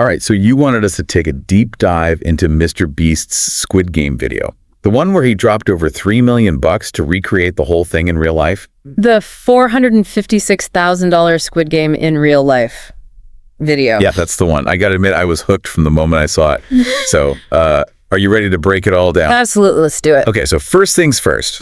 All right, so you wanted us to take a deep dive into Mr. Beast's Squid Game video. The one where he dropped over $3 million to recreate the whole thing in real life? The $456,000 Squid Game in real life video. Yeah, that's the one. I got to admit, I was hooked from the moment I saw it. So, are you ready to break it all down? Absolutely, let's do it. Okay, so first things first.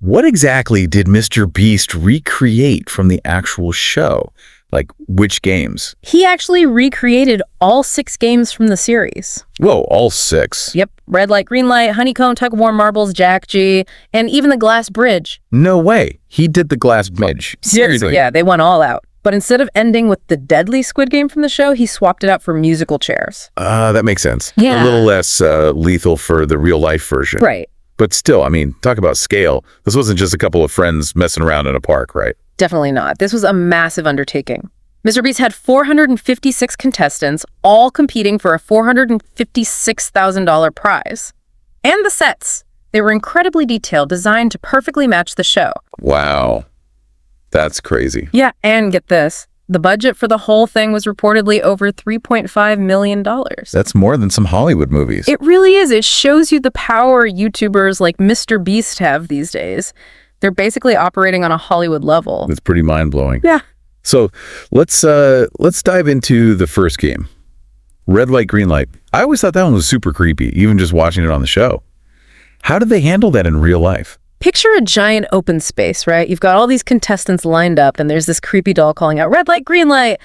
What exactly did Mr. Beast recreate from the actual show? Like, which games? He actually recreated all 6 games from the series. Whoa, all 6? Yep. Red light, green light, honeycomb, tug of war, marbles, Jack G, and even the glass bridge. No way. He did the glass bridge. Seriously? Yeah, they went all out. But instead of ending with the deadly Squid Game from the show, he swapped it out for musical chairs. That makes sense. Yeah. A little less lethal for the real life version. Right. But still, I mean, talk about scale. This wasn't just a couple of friends messing around in a park, right? Definitely not. This was a massive undertaking. Mr. Beast had 456 contestants, all competing for a $456,000 prize. And the sets. They were incredibly detailed, designed to perfectly match the show. Wow. That's crazy. Yeah, and get this. The budget for the whole thing was reportedly over $3.5 million. That's more than some Hollywood movies. It really is. It shows you the power YouTubers like Mr. Beast have these days. They're basically operating on a Hollywood level. It's pretty mind-blowing. Yeah. So let's dive into the first game. Red light, green light. I always thought that one was super creepy, even just watching it on the show. How did they handle that in real life? Picture a giant open space, right? You've got all these contestants lined up, and there's this creepy doll calling out, red light, green light.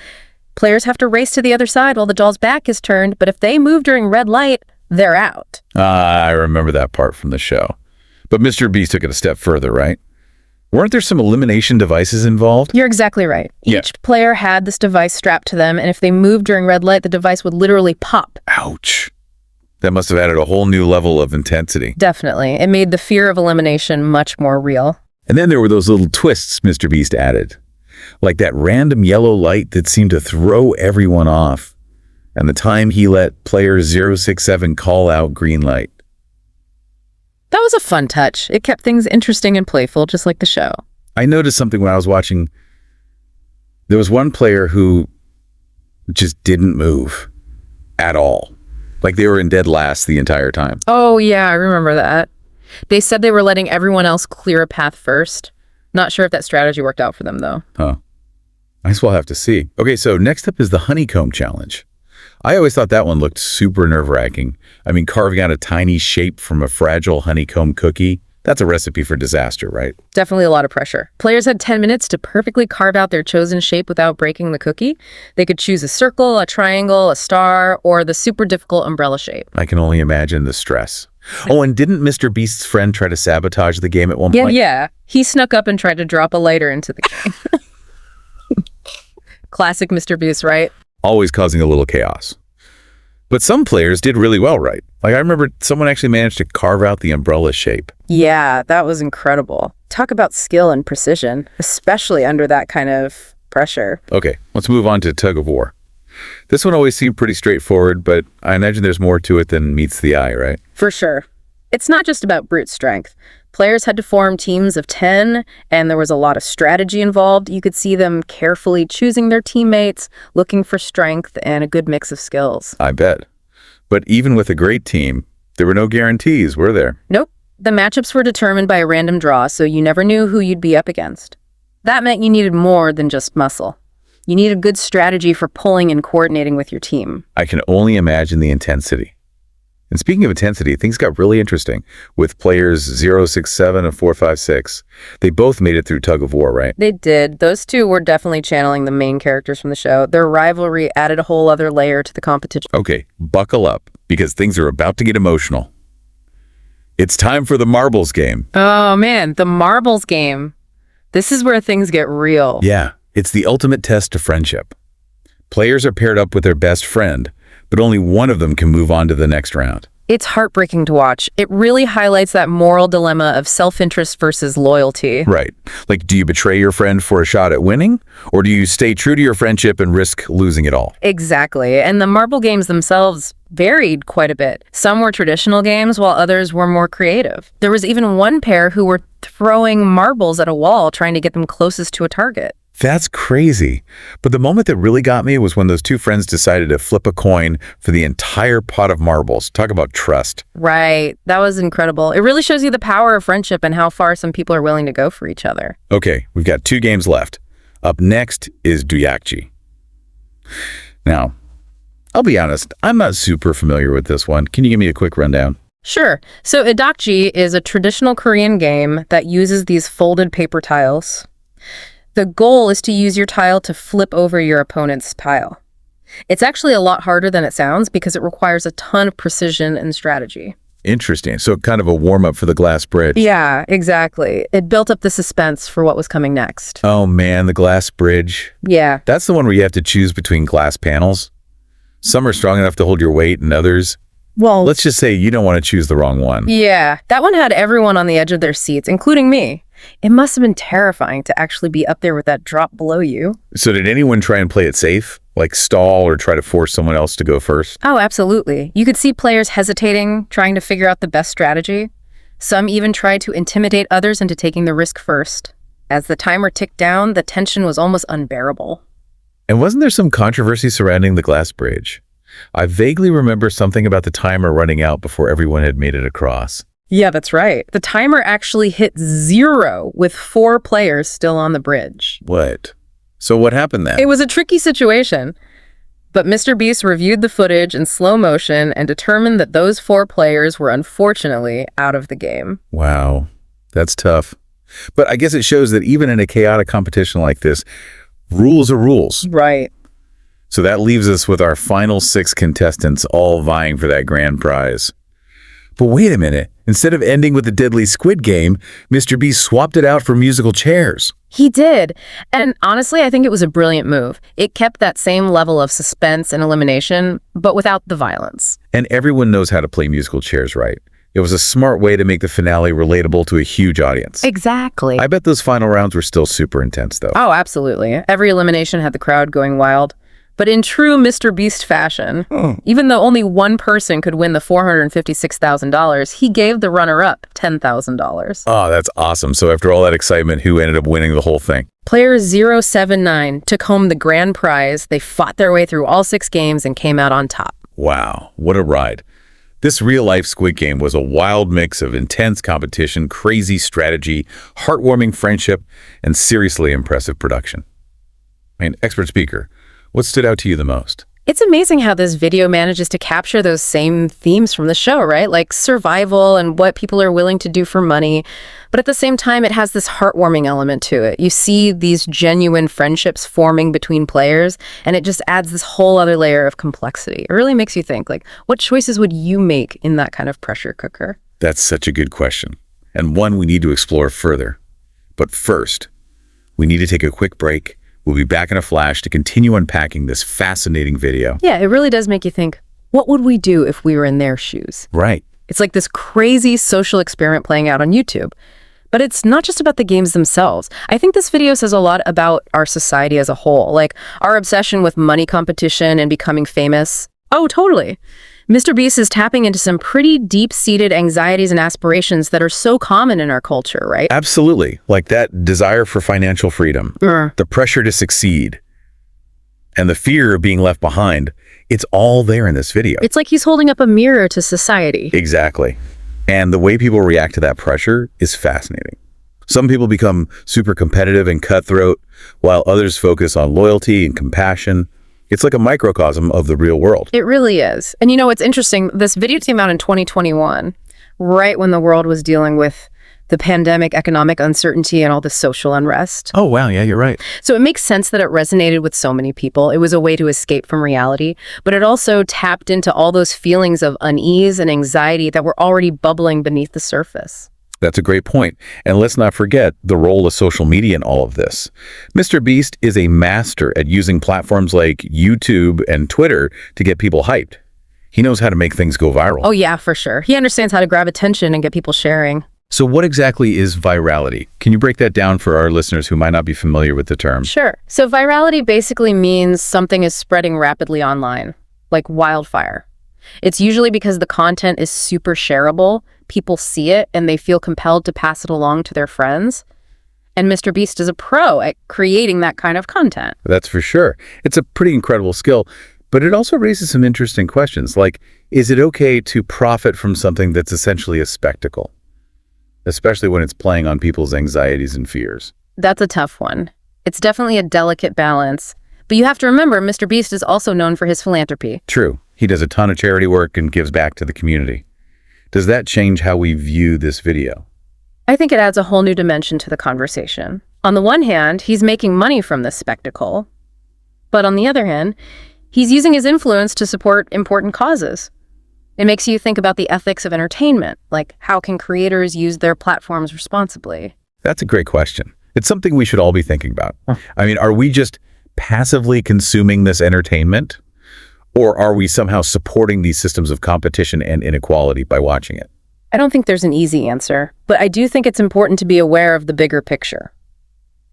Players have to race to the other side while the doll's back is turned, but if they move during red light, they're out. I remember that part from the show. But Mr. Beast took it a step further, right? Weren't there some elimination devices involved? You're exactly right. Yeah. Each player had this device strapped to them, and if they moved during red light, the device would literally pop. Ouch. That must have added a whole new level of intensity. Definitely. It made the fear of elimination much more real. And then there were those little twists Mr. Beast added. Like that random yellow light that seemed to throw everyone off. And the time he let player 067 call out green light. That was a fun touch. It kept things interesting and playful, just like the show. I noticed something when I was watching. There was one player who just didn't move at all. Like they were in dead last the entire time. Oh, yeah, I remember that. They said they were letting everyone else clear a path first. Not sure if that strategy worked out for them, though. Huh. I guess we'll have to see. Okay, so next up is the honeycomb challenge. I always thought that one looked super nerve-wracking. I mean, carving out a tiny shape from a fragile honeycomb cookie, that's a recipe for disaster, right? Definitely a lot of pressure. Players had 10 minutes to perfectly carve out their chosen shape without breaking the cookie. They could choose a circle, a triangle, a star, or the super difficult umbrella shape. I can only imagine the stress. Oh, and didn't Mr. Beast's friend try to sabotage the game at one point? Yeah. He snuck up and tried to drop a lighter into the game. Classic Mr. Beast, right? Always causing a little chaos. But some players did really well, right? Like I remember someone actually managed to carve out the umbrella shape. Yeah, that was incredible. Talk about skill and precision, especially under that kind of pressure. Okay, let's move on to tug of war. This one always seemed pretty straightforward, but I imagine there's more to it than meets the eye, right? For sure. It's not just about brute strength. Players had to form teams of 10, and there was a lot of strategy involved. You could see them carefully choosing their teammates, looking for strength, and a good mix of skills. I bet. But even with a great team, there were no guarantees, were there? Nope. The matchups were determined by a random draw, so you never knew who you'd be up against. That meant you needed more than just muscle. You needed good strategy for pulling and coordinating with your team. I can only imagine the intensity. And speaking of intensity, things got really interesting with players 067 and 456. They both made it through tug of war, right? They did. Those two were definitely channeling the main characters from the show. Their rivalry added a whole other layer to the competition. Okay, buckle up, because things are about to get emotional. It's time for the marbles game. Oh man, the marbles game. This is where things get real. Yeah, it's the ultimate test of friendship. Players are paired up with their best friend, but only one of them can move on to the next round. It's heartbreaking to watch. It really highlights that moral dilemma of self-interest versus loyalty. Right. Like, do you betray your friend for a shot at winning? Or do you stay true to your friendship and risk losing it all? Exactly. And the marble games themselves varied quite a bit. Some were traditional games, while others were more creative. There was even one pair who were throwing marbles at a wall, trying to get them closest to a target. That's crazy. But the moment that really got me was when those two friends decided to flip a coin for the entire pot of marbles. Talk about trust. Right. That was incredible. It really shows you the power of friendship and how far some people are willing to go for each other. Okay, we've got 2 games left. Up next is Duyakji. Now, I'll be honest, I'm not super familiar with this one. Can you give me a quick rundown? Sure. So Edakji is a traditional Korean game that uses these folded paper tiles. The goal is to use your tile to flip over your opponent's tile. It's actually a lot harder than it sounds because it requires a ton of precision and strategy. Interesting. So kind of a warm-up for the glass bridge. Yeah, exactly. It built up the suspense for what was coming next. Oh man, the glass bridge. Yeah. That's the one where you have to choose between glass panels. Some are strong enough to hold your weight and others. Well, Let's just say you don't want to choose the wrong one. yeah, that one had everyone on the edge of their seats, including me. It must have been terrifying to actually be up there with that drop below you. So did anyone try and play it safe? Like stall or try to force someone else to go first? Oh, absolutely. You could see players hesitating, trying to figure out the best strategy. Some even tried to intimidate others into taking the risk first. As the timer ticked down, the tension was almost unbearable. And wasn't there some controversy surrounding the glass bridge? I vaguely remember something about the timer running out before everyone had made it across. Yeah, that's right. The timer actually hit 0 with 4 players still on the bridge. What? So what happened then? It was a tricky situation, but Mr. Beast reviewed the footage in slow motion and determined that those 4 players were unfortunately out of the game. Wow, that's tough. But I guess it shows that even in a chaotic competition like this, rules are rules. Right. So that leaves us with our final 6 contestants all vying for that grand prize. But wait a minute. Instead of ending with the deadly Squid Game, Mr. Beast swapped it out for musical chairs. He did. And honestly, I think it was a brilliant move. It kept that same level of suspense and elimination, but without the violence. And everyone knows how to play musical chairs right. It was a smart way to make the finale relatable to a huge audience. Exactly. I bet those final rounds were still super intense, though. Oh, absolutely. Every elimination had the crowd going wild. But in true Mr. Beast fashion, even though only one person could win the $456,000, he gave the runner-up $10,000. Oh, that's awesome. So after all that excitement, who ended up winning the whole thing? Player 079 took home the grand prize. They fought their way through all 6 games and came out on top. Wow, what a ride. This real-life Squid Game was a wild mix of intense competition, crazy strategy, heartwarming friendship, and seriously impressive production. Expert speaker, what stood out to you the most? It's amazing how this video manages to capture those same themes from the show, right? Like survival and what people are willing to do for money. But at the same time, it has this heartwarming element to it. You see these genuine friendships forming between players, and it just adds this whole other layer of complexity. It really makes you think, like, what choices would you make in that kind of pressure cooker? That's such a good question, and one we need to explore further. But first, we need to take a quick break. We'll be back in a flash to continue unpacking this fascinating video. Yeah, it really does make you think, what would we do if we were in their shoes? Right. It's like this crazy social experiment playing out on YouTube. But it's not just about the games themselves. I think this video says a lot about our society as a whole, like our obsession with money competition and becoming famous. Oh, totally. Mr. Beast is tapping into some pretty deep-seated anxieties and aspirations that are so common in our culture, right? Absolutely. Like that desire for financial freedom, the pressure to succeed, and the fear of being left behind. It's all there in this video. It's like he's holding up a mirror to society. Exactly. And the way people react to that pressure is fascinating. Some people become super competitive and cutthroat, while others focus on loyalty and compassion. It's like a microcosm of the real world. It really is. And you know, what's interesting, this video came out in 2021, right when the world was dealing with the pandemic, economic uncertainty, and all the social unrest. Oh, wow. Yeah, you're right. So it makes sense that it resonated with so many people. It was a way to escape from reality, but it also tapped into all those feelings of unease and anxiety that were already bubbling beneath the surface. That's a great point. And let's not forget the role of social media in all of this. Mr. Beast is a master at using platforms like YouTube and Twitter to get people hyped. He knows how to make things go viral. Oh yeah, for sure. He understands how to grab attention and get people sharing. So what exactly is virality? Can you break that down for our listeners who might not be familiar with the term? Sure. So virality basically means something is spreading rapidly online, like wildfire. It's usually because the content is super shareable, people see it, and they feel compelled to pass it along to their friends. And Mr. Beast is a pro at creating that kind of content. That's for sure. It's a pretty incredible skill, but it also raises some interesting questions, like, is it okay to profit from something that's essentially a spectacle, especially when it's playing on people's anxieties and fears? That's a tough one. It's definitely a delicate balance. But you have to remember, Mr. Beast is also known for his philanthropy. True. He does a ton of charity work and gives back to the community. Does that change how we view this video? I think it adds a whole new dimension to the conversation. On the one hand, he's making money from this spectacle. But on the other hand, he's using his influence to support important causes. It makes you think about the ethics of entertainment, like how can creators use their platforms responsibly? That's a great question. It's something we should all be thinking about. I mean, are we just passively consuming this entertainment? Or are we somehow supporting these systems of competition and inequality by watching it? I don't think there's an easy answer, but I do think it's important to be aware of the bigger picture,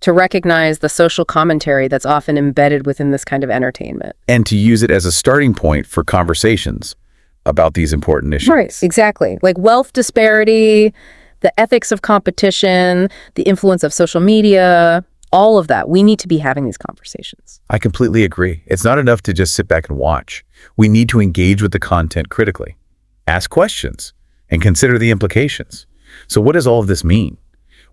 to recognize the social commentary that's often embedded within this kind of entertainment. And to use it as a starting point for conversations about these important issues. Right, exactly. Like wealth disparity, the ethics of competition, the influence of social media, all of that. We need to be having these conversations. I completely agree. It's not enough to just sit back and watch. We need to engage with the content critically, ask questions, and consider the implications. So what does all of this mean?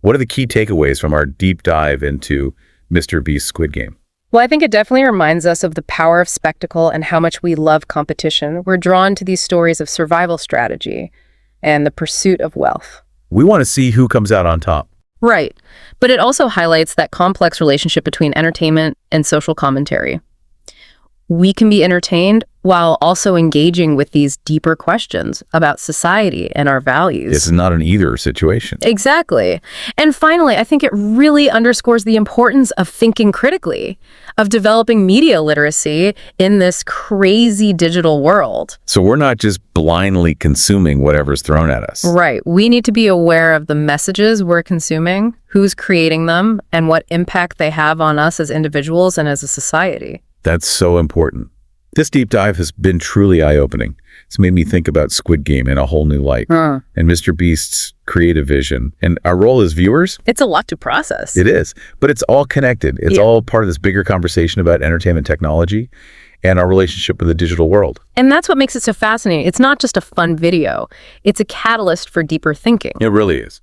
What are the key takeaways from our deep dive into Mr. Beast's Squid Game? Well, I think it definitely reminds us of the power of spectacle and how much we love competition. We're drawn to these stories of survival strategy and the pursuit of wealth. We want to see who comes out on top. Right. But it also highlights that complex relationship between entertainment and social commentary. We can be entertained while also engaging with these deeper questions about society and our values. It's not an either situation. Exactly. And finally, I think it really underscores the importance of thinking critically, of developing media literacy in this crazy digital world. So we're not just blindly consuming whatever's thrown at us. Right. We need to be aware of the messages we're consuming, who's creating them, and what impact they have on us as individuals and as a society. That's so important. This deep dive has been truly eye-opening. It's made me think about Squid Game in a whole new light, and Mr. Beast's creative vision, and our role as viewers. It's a lot to process. It is, but it's all connected. It's all part of this bigger conversation about entertainment technology and our relationship with the digital world. And that's what makes it so fascinating. It's not just a fun video. It's a catalyst for deeper thinking. It really is.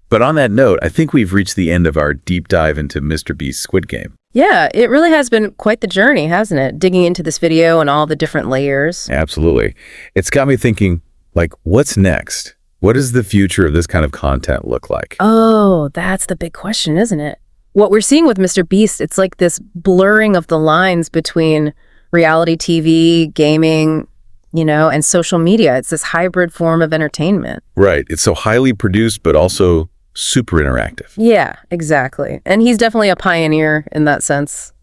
But on that note, I think we've reached the end of our deep dive into Mr. Beast's Squid Game. Yeah, it really has been quite the journey, hasn't it? Digging into this video and all the different layers. Absolutely. It's got me thinking, like, what's next? What does the future of this kind of content look like? Oh, that's the big question, isn't it? What we're seeing with Mr. Beast, it's like this blurring of the lines between reality TV, gaming, and social media. It's this hybrid form of entertainment. Right. It's so highly produced, but also super interactive. Yeah, exactly. And he's definitely a pioneer in that sense.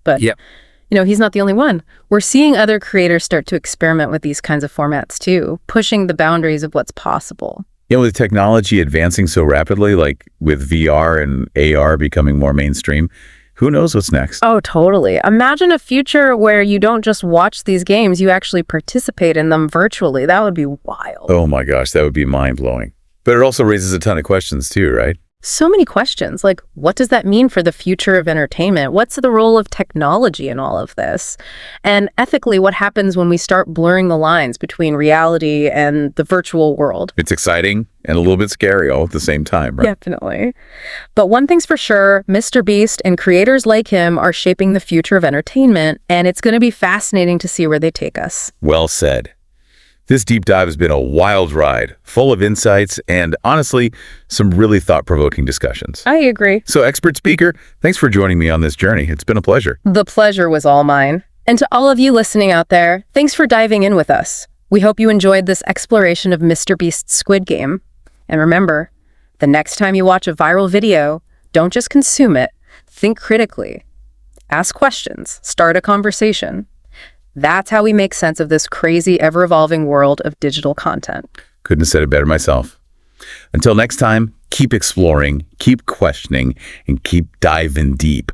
But, he's not the only one. We're seeing other creators start to experiment with these kinds of formats too, pushing the boundaries of what's possible. With technology advancing so rapidly, like with VR and AR becoming more mainstream, who knows what's next? Oh, totally. Imagine a future where you don't just watch these games, you actually participate in them virtually. That would be wild. Oh my gosh, that would be mind-blowing. But it also raises a ton of questions too, right? So many questions, like what does that mean for the future of entertainment? What's the role of technology in all of this? And ethically, what happens when we start blurring the lines between reality and the virtual world? It's exciting and a little bit scary all at the same time, right? Definitely. But one thing's for sure, Mr. Beast and creators like him are shaping the future of entertainment, and it's going to be fascinating to see where they take us. Well said. This deep dive has been a wild ride, full of insights and, honestly, some really thought-provoking discussions. I agree. So, expert speaker, thanks for joining me on this journey. It's been a pleasure. The pleasure was all mine. And to all of you listening out there, thanks for diving in with us. We hope you enjoyed this exploration of Mr. Beast's Squid Game. And remember, the next time you watch a viral video, don't just consume it. Think critically. Ask questions. Start a conversation. That's how we make sense of this crazy, ever-evolving world of digital content. Couldn't have said it better myself. Until next time, keep exploring, keep questioning, and keep diving deep.